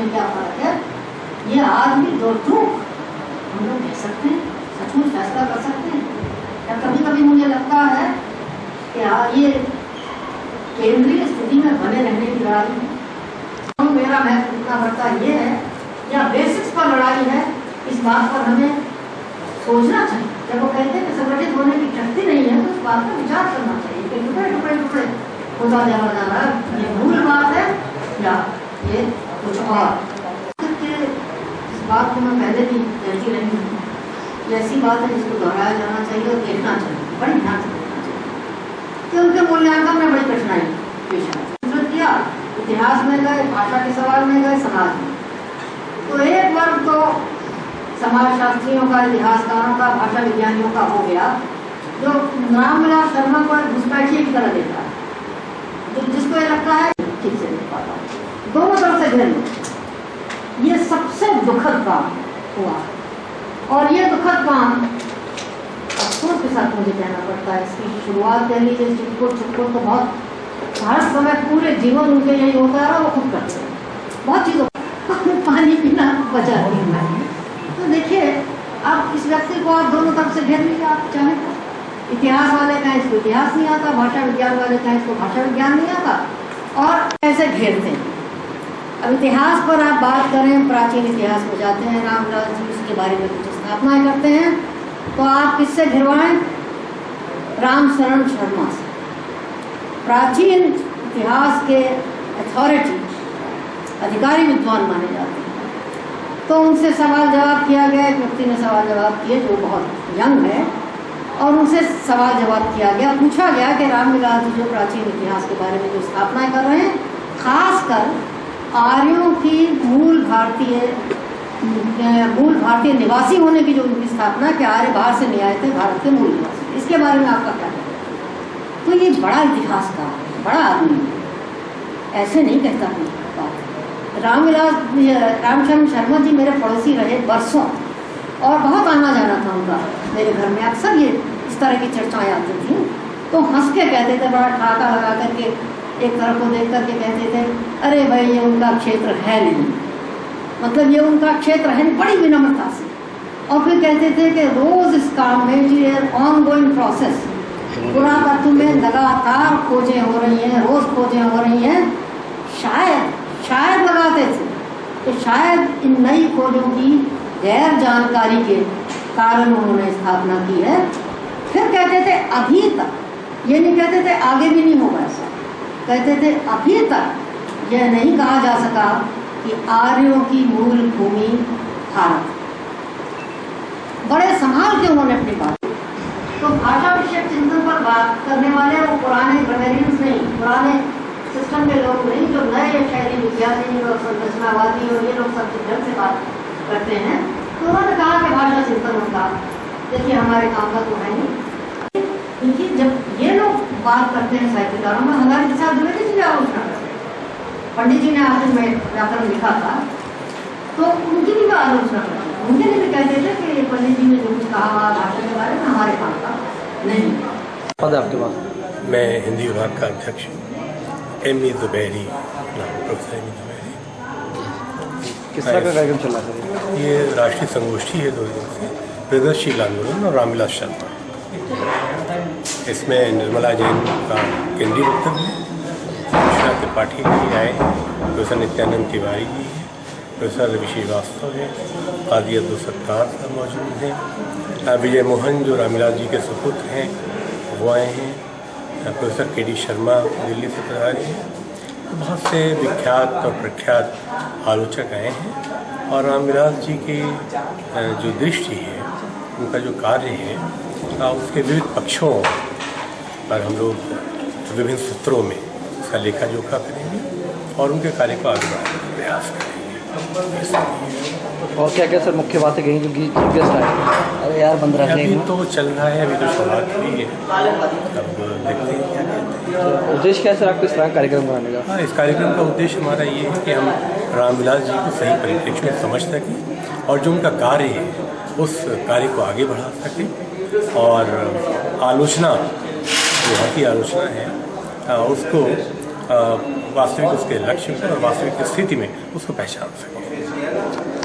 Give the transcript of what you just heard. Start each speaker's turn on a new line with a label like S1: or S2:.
S1: में क्या फर्क है, ये आदमी दो टूक हम लोग कह सकते हैं, सचमुच फैसला कर सकते हैं। या कभी कभी मुझे लगता है कि ये केंद्रीय स्थिति में बने रहने की लड़ाई है। मेरा महत्व इतना बढ़ता ये है, या बेसिक्स पर लड़ाई है, इस बात पर हमें सोचना चाहिए। जब वो कहते हैं कि संगठित होने की शक्ति नहीं है, तो इस बात पर विचार करना चाहिए कि टुकड़े टुकड़े टुकड़े होता जा रहा है, ये मूल बात है या ये कुछ और। इस बात को मैं पहले भी कहती रही हूँ, ये ऐसी बात है जिसको दोहराया जाना चाहिए और देखना चाहिए, बड़ी ध्यान से देखना चाहिए कि उनके मूल्यांकन में बड़ी कठिनाई पेश आई। किया इतिहास में गए, भाषा के सवाल में गए, समाज में, तो एक वर्ग तो समाज शास्त्रियों का, इतिहासकारों का, भाषा विज्ञानियों का हो गया, जो रामविलास शर्मा को घुसपैठिए की तरह देखा, जिसको ये लगता है ठीक से देख पाता, दोनों तरफ से घेर लो। ये सबसे दुखद काम हुआ, और ये दुखद काम अफसोस के साथ मुझे कहना पड़ता है। इसकी शुरुआत कह लीजिए चुटपुट तो बहुत हर समय पूरे जीवन उनके यही होता है, वो खुद करते हैं बहुत चीज़ों पानी पीना बचा देना। तो देखिए, अब इस व्यक्ति को आप दोनों तरफ से घेर लीजिए, आप चाहें तो। इतिहास वाले कहें इसको इतिहास नहीं आता, भाषा विज्ञान वाले कहें इसको भाषा विज्ञान नहीं आता, और ऐसे घेरते हैं। अब इतिहास पर आप बात करें, प्राचीन इतिहास में जाते हैं, रामविलास जी उसके बारे में कुछ स्थापनाएं करते हैं, तो आप किससे घिरवाएं? रामशरण शर्मा से, प्राचीन इतिहास के अथॉरिटी, अधिकारी विद्वान माने जाते हैं। तो उनसे सवाल जवाब किया गया, एक व्यक्ति ने सवाल जवाब किए जो बहुत यंग है, और उनसे सवाल जवाब किया गया, पूछा गया कि रामविलास जी जो प्राचीन इतिहास के बारे में जो स्थापनाएं कर रहे हैं, खासकर आर्यों की मूल भारतीय निवासी होने की जो उनकी स्थापना, कि आर्य बाहर से नहीं आए थे, भारत के मूल निवासी, इसके बारे में आपका क्या कहना है? तो ये बड़ा इतिहासकार है, बड़ा आदमी है, ऐसे नहीं कहता कोई बात। रामशरण शर्मा जी मेरे पड़ोसी रहे बरसों, और बहुत आना जाना था उनका मेरे घर में, अक्सर ये इस तरह की चर्चाएं आती थी। तो हंस के कहते थे, बड़ा ठाका लगा करके एक तरफ को देख करके कहते थे, अरे भाई ये उनका क्षेत्र है नहीं, मतलब ये उनका क्षेत्र है नहीं, बड़ी विनम्रता से। और फिर कहते थे कि रोज इस काम में ऑन गोइंग प्रोसेस, पुरातत्व में लगातार खोजें हो रही हैं, रोज खोजें हो रही हैं, शायद लगाते थे तो शायद इन नई खोजों की गैर जानकारी के कारण उन्होंने स्थापना की है। फिर कहते थे अभी तक, ये नहीं कहते थे आगे भी नहीं होगा ऐसा, कहते थे अभी तक यह नहीं कहा जा सका कि आर्यों की मूल भूमि भारत। बड़े संभाल के उन्होंने अपनी बात। तो भाषा विषय चिंतन पर बात करने वाले वो पुराने ग्रामेरियंस नहीं, पुराने सिस्टम के लोग नहीं, जो नए शहरी विज्ञानी और संरचनावादी और ये लोग सब ढंग से बात करते हैं। तो उन्होंने कहा कि भाषा चिंतन होगा, देखिए हमारे काम का तो है नहीं। क्योंकि जब ये लोग बात करते हैं साहित्यकारों में, हमारे प्रसाद द्विवेदी जी आलोचना करते हैं, पंडित जी ने आखिर में व्याकरण लिखा था, तो उनकी भी आलोचना करते हैं। उनके लिए भी कहते थे कि पंडित जी ने जो कुछ कहा भाषा के बारे में हमारे काम का नहीं।
S2: पद आपके पास?
S3: मैं हिंदी विभाग का अध्यक्ष एम.ई. ज़ुबैरी, प्रोफेसर एम.ई. ज़ुबैरी।
S2: किस तरह का कार्यक्रम चल रहा है?
S3: ये राष्ट्रीय संगोष्ठी है 2 दिन से, प्रगतिशील आंदोलन और रामविलास शर्मा। इसमें निर्मला जैन का केंद्रीय वक्तव्य है, कृष्णा त्रिपाठी जी आए, प्रोफेसर नित्यानंद तिवारी जी हैं, प्रोफेसर रवि श्रीवास्तव हैं, काजी अब्दुल सत्तार साहब मौजूद हैं, विजय मोहन जो रामविलास जी के सुपुत्र हैं वो आए हैं, प्रोफेसर के.डी. शर्मा दिल्ली से पधारे हैं। बहुत से विख्यात और प्रख्यात आलोचक आए हैं, और रामविलास जी की जो दृष्टि है, उनका जो कार्य है, उसके विविध पक्षों पर हम लोग विभिन्न सूत्रों में उसका लेखा जोखा करेंगे और उनके कार्य को आगे बढ़ाने का प्रयास करेंगे।
S2: और क्या क्या सर मुख्य बातें कहीं जो चीफ गेस्ट आए? अरे यार बंद रखने
S3: अभी तो चल रहा है, अभी तो शुरुआत हुई है, अब देखते हैं क्या कहते हैं।
S2: उद्देश्य क्या है सर आपको इस तरह का कार्यक्रम कराने का?
S3: हाँ, इस कार्यक्रम का उद्देश्य हमारा ये है कि हम रामविलास जी को सही परिप्रेक्ष्य में समझ सकें, और जो उनका कार्य है उस कार्य को आगे बढ़ा सकें, और आलोचना जो हकी आलोचना है उसको वास्तविक उसके लक्ष्य को और वास्तविक स्थिति में उसको पहचान सकें।